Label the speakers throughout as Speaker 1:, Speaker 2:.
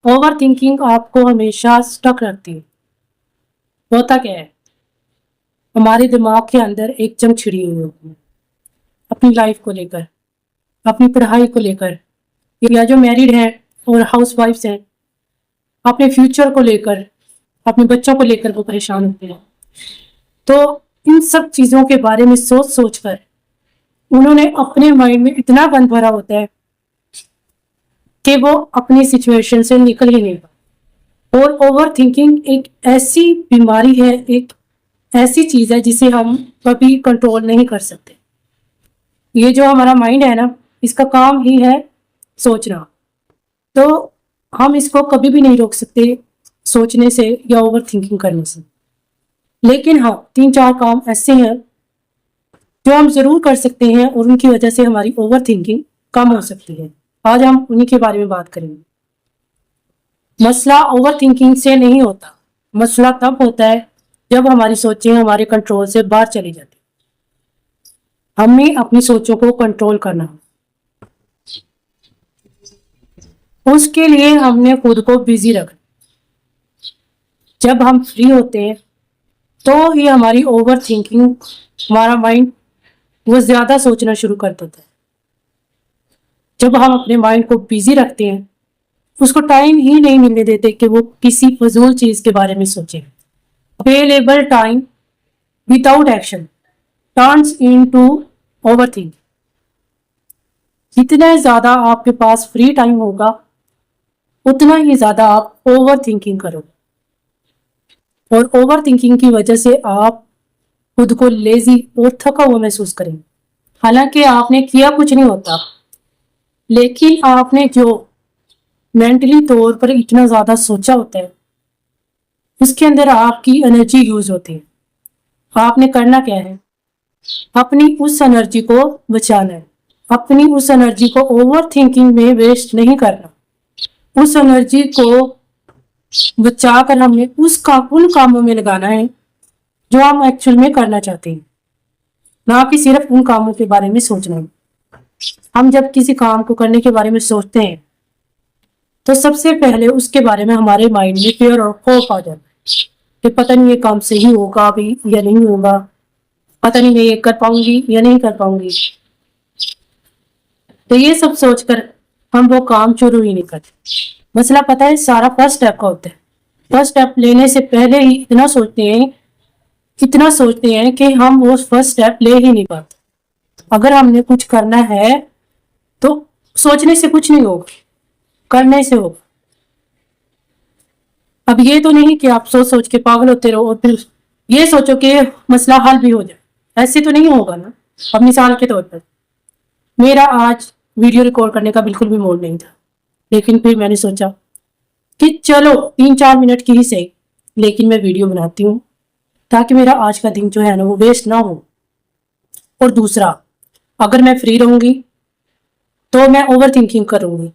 Speaker 1: Over thinking آپ کو ہمیشہ سٹک رکھتی ہے۔ ہوتا کیا ہے، ہمارے دماغ کے اندر ایک جنگ چھڑی ہوئی ہوتی ہے اپنی لائف کو لے کر، اپنی پڑھائی کو لے کر، یا جو میریڈ ہیں اور ہاؤس وائفس ہیں اپنے فیوچر کو لے کر، اپنے بچوں کو لے کر وہ پریشان ہوتے ہیں۔ تو ان سب چیزوں کے بارے میں سوچ سوچ کر انہوں نے اپنے مائنڈ میں اتنا گند بھرا ہوتا ہے کہ وہ اپنی سچویشن سے نکل ہی نہیں پاتے۔ اور اوور تھنکنگ ایک ایسی بیماری ہے، ایک ایسی چیز ہے جسے ہم کبھی کنٹرول نہیں کر سکتے۔ یہ جو ہمارا مائنڈ ہے نا، اس کا کام ہی ہے سوچنا، تو ہم اس کو کبھی بھی نہیں روک سکتے سوچنے سے یا اوور تھنکنگ کرنے سے۔ لیکن ہاں، 3-4 کام ایسے ہیں جو ہم ضرور کر سکتے ہیں اور ان کی وجہ سے ہماری اوور تھنکنگ کم ہو سکتی ہے۔ آج ہم انہی کے بارے میں بات کریں گے۔ مسئلہ اوور تھنکنگ سے نہیں ہوتا، مسئلہ تب ہوتا ہے جب ہماری سوچیں ہمارے کنٹرول سے باہر چلی جاتی۔ ہمیں اپنی سوچوں کو کنٹرول کرنا ہے، اس کے لیے ہم نے خود کو بزی رکھنا۔ جب ہم فری ہوتے ہیں تو ہی ہماری اوور تھنکنگ، ہمارا مائنڈ وہ زیادہ سوچنا شروع کر دیتا ہے۔ جب ہم اپنے مائنڈ کو بزی رکھتے ہیں، اس کو ٹائم ہی نہیں ملنے دیتے کہ وہ کسی فضول چیز کے بارے میں سوچے۔ Available time without action turns into over thinking. جتنا زیادہ آپ کے پاس فری ٹائم ہوگا اتنا ہی زیادہ آپ اوور تھنکنگ کرو گے، اور اوور تھنکنگ کی وجہ سے آپ خود کو لیزی اور تھکا ہوا محسوس کریں گے۔ حالانکہ آپ نے کیا کچھ نہیں ہوتا، لیکن آپ نے جو مینٹلی طور پر اتنا زیادہ سوچا ہوتا ہے اس کے اندر آپ کی انرجی یوز ہوتی ہے۔ آپ نے کرنا کیا ہے، اپنی اس انرجی کو بچانا ہے، اپنی اس انرجی کو اوور تھنکنگ میں ویسٹ نہیں کرنا۔ اس انرجی کو بچا کر ہم نے ان کاموں میں لگانا ہے جو ہم ایکچوئل میں کرنا چاہتے ہیں، نہ کہ صرف ان کاموں کے بارے میں سوچنا ہے۔ ہم جب کسی کام کو کرنے کے بارے میں سوچتے ہیں تو سب سے پہلے اس کے بارے میں ہمارے مائنڈ میں فیئر اور خوف آ جاتا ہے کہ پتہ نہیں یہ کام صحیح ہوگا بھی یا نہیں ہوگا، پتہ نہیں میں یہ کر پاؤں گی یا نہیں کر پاؤں گی۔ تو یہ سب سوچ کر ہم وہ کام شروع ہی نہیں کرتے۔ مسئلہ پتہ ہے سارا فرسٹ اسٹیپ کا ہوتا ہے۔ فرسٹ اسٹیپ لینے سے پہلے ہی اتنا سوچتے ہیں کہ ہم وہ فرسٹ اسٹیپ لے ہی نہیں پاتے۔ اگر ہم نے کچھ کرنا ہے تو سوچنے سے کچھ نہیں ہوگا، کرنے سے ہوگا۔ اب یہ تو نہیں کہ آپ سوچ کے پاگل ہوتے رہو اور پھر یہ سوچو کہ مسئلہ حل بھی ہو جائے، ایسے تو نہیں ہوگا نا۔ اب مثال کے طور پر میرا آج ویڈیو ریکارڈ کرنے کا بالکل بھی موڈ نہیں تھا، لیکن پھر میں نے سوچا کہ چلو 3-4 منٹ کی ہی صحیح لیکن میں ویڈیو بناتی ہوں تاکہ میرا آج کا دن جو ہے نا وہ ویسٹ نہ ہو۔ اور دوسرا، اگر میں فری رہوں گی تو میں اوور تھنکنگ کروں گی،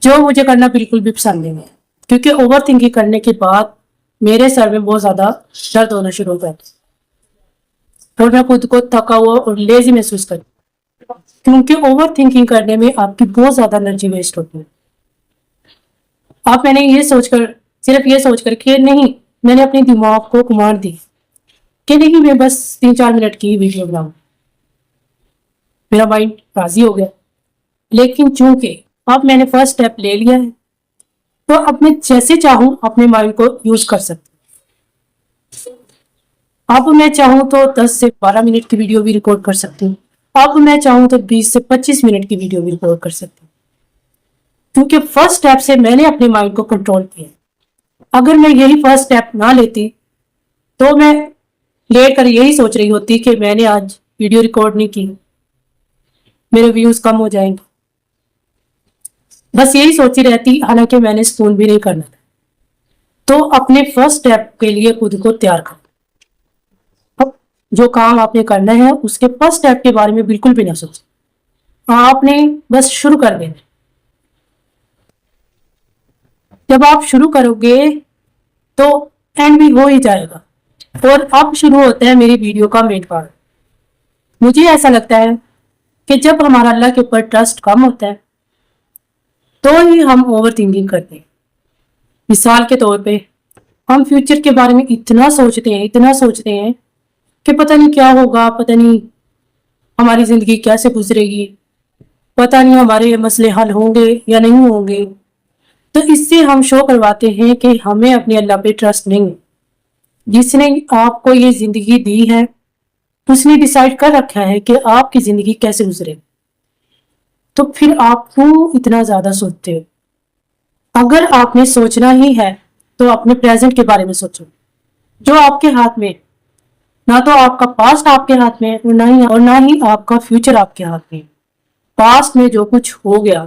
Speaker 1: جو مجھے کرنا بالکل بھی پسند نہیں ہے، کیونکہ اوور تھنکنگ کرنے کے بعد میرے سر میں بہت زیادہ درد ہونا شروع ہو جاتا ہے اور میں خود کو تھکا ہوا اور لیزی محسوس کرتی ہوں، کیونکہ اوور تھنکنگ کرنے میں آپ کی بہت زیادہ انرجی ویسٹ ہوتی ہے۔ میں نے صرف یہ سوچ کر کہ نہیں، میں نے اپنے دماغ کو کمانڈ دی کہ نہیں میں بس 3-4 منٹ کی ویڈیو بناؤں، میرا مائنڈ راضی ہو گیا۔ لیکن چونکہ اب میں نے فرسٹ اسٹیپ لے لیا ہے تو اب میں جیسے چاہوں اپنے مائنڈ کو یوز کر سکتی ہوں۔ اب میں چاہوں تو 10 سے 12 منٹ کی ویڈیو بھی ریکارڈ کر سکتی ہوں، اب میں چاہوں تو 20 سے 25 منٹ کی ویڈیو بھی ریکارڈ کر سکتی ہوں، کیونکہ فرسٹ اسٹیپ سے میں نے اپنے مائنڈ کو کنٹرول کیا۔ اگر میں یہی فرسٹ اسٹیپ نہ لیتی تو میں لیٹ کر یہی سوچ رہی ہوتی کہ میں نے آج ویڈیو ریکارڈ نہیں کی، میرے ویوز کم ہو جائیں گے، بس یہی سوچی رہتی، حالانکہ میں نے سکون بھی نہیں کرنا تھا۔ تو اپنے فرسٹ اسٹیپ کے لیے خود کو تیار کرو۔ اب جو کام آپ نے کرنا ہے اس کے فرسٹ اسٹیپ کے بارے میں بالکل بھی نہ سوچیں، آپ نے بس شروع کر دینا۔ جب آپ شروع کرو گے تو اینڈ بھی ہو ہی جائے گا۔ اور اب شروع ہوتا ہے میری ویڈیو کا مین پارٹ۔ مجھے ایسا لگتا ہے کہ جب ہمارا اللہ کے اوپر ٹرسٹ کم ہوتا ہے تو ہی ہم اوور تھنکنگ کرتے ہیں۔ مثال کے طور پہ ہم فیوچر کے بارے میں اتنا سوچتے ہیں کہ پتہ نہیں کیا ہوگا، پتہ نہیں ہماری زندگی کیسے گزرے گی، پتہ نہیں ہمارے مسئلے حل ہوں گے یا نہیں ہوں گے. تو اس سے ہم شو کرواتے ہیں کہ ہمیں اپنے اللہ پہ ٹرسٹ نہیں. جس نے آپ کو یہ زندگی دی ہے اس نے ڈیسائیڈ کر رکھا ہے کہ آپ کی زندگی کیسے گزرے. تو پھر آپ کیوں اتنا زیادہ سوچتے ہو؟ اگر آپ نے سوچنا ہی ہے تو اپنے پریزنٹ کے بارے میں سوچو، جو آپ کے ہاتھ میں. نہ تو آپ کا پاسٹ آپ کے ہاتھ میں اور نہ ہی آپ کا فیوچر آپ کے ہاتھ میں. پاسٹ میں جو کچھ ہو گیا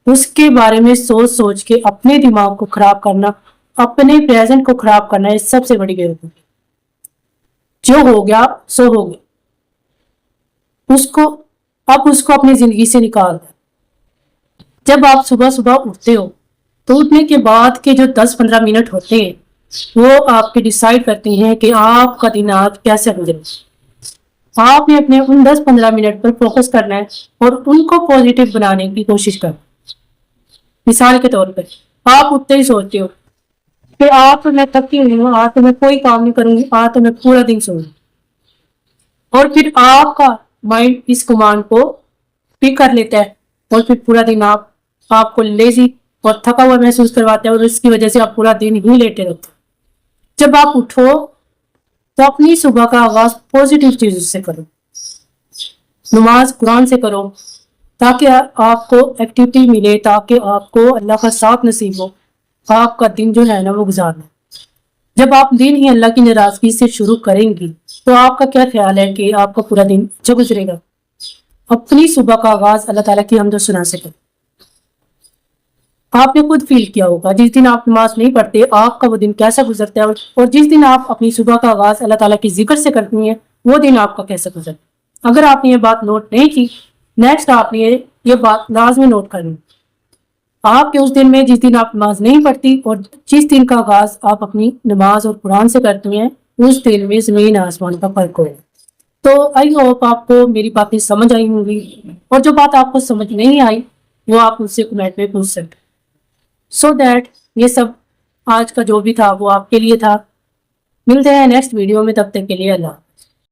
Speaker 1: اس کے بارے میں سوچ کے اپنے دماغ کو خراب کرنا، اپنے پریزنٹ کو خراب کرنا، یہ سب سے بڑی بیوقوفی. جو ہو گیا سو ہو گیا، اس کو اپنی زندگی سے نکال دیں. جب آپ صبح اٹھتے ہو تو اٹھنے کے بعد کے جو 10-15 منٹ ہوتے ہیں وہ آپ کے ڈیسائیڈ کرتے ہیں کہ آپ کا دن آج کیسے گزرے. آپ نے اپنے ان 10-15 منٹ پر فوکس کرنا ہے اور ان کو پازیٹیو بنانے کی کوشش کرنا. مثال کے طور پر آپ اٹھتے ہی سوچتے ہو کہ آج تو میں تھکی ہوئی ہوں، آج تو میں کوئی کام نہیں کروں گی، آج تو میں پورا دن سوؤں گی. اور پھر آپ کا مائنڈ اس کمانڈ کو پک کر لیتا ہے اور پھر پورا دن آپ کو لیزی اور تھکا ہوا محسوس کرواتے ہیں اور اس کی وجہ سے آپ پورا دن ہی لیٹے رہتے. جب آپ اٹھو تو اپنی صبح کا آغاز پازیٹیو چیزوں سے کرو. نماز قرآن سے کرو تاکہ آپ کو ایکٹیویٹی ملے، تاکہ آپ کو اللہ کا ساتھ نصیب ہو، آپ کا دن جو ہے نا وہ گزارنا. جب آپ دن ہی اللہ کی ناراضگی سے شروع کریں گی تو آپ کا کیا خیال ہے کہ آپ کا پورا دن اچھا گزرے گا؟ اپنی صبح کا آغاز اللہ تعالیٰ کی حمد و ثنا سے کریں. آپ نے خود فیل کیا ہوگا جس دن آپ نماز نہیں پڑھتے آپ کا وہ دن کیسا گزرتا ہے، اور جس دن آپ اپنی صبح کا آغاز اللہ تعالیٰ کی ذکر سے کرتی ہیں وہ دن آپ کا کیسا گزرتا ہے. اگر آپ نے یہ بات نوٹ نہیں کی، نیکسٹ آپ نے یہ بات لازمی نوٹ کرنی. آپ کے اس دن میں جس دن آپ نماز نہیں پڑھتی اور جس دن کا آغاز آپ اپنی نماز اور قرآن سے کرتی ہیں اس دن میں زمین آسمان کا فرق ہوگا. تو آئی ہوپ آپ کو میری باتیں سمجھ آئی ہوں گی، اور جو بات آپ کو سمجھ نہیں آئی وہ آپ مجھ سے کمنٹ میں پوچھ سکتے. سو دیٹ یہ سب آج کا جو بھی تھا وہ آپ کے لیے تھا. ملتے ہیں نیکسٹ ویڈیو میں، تب تک کے لیے اللہ.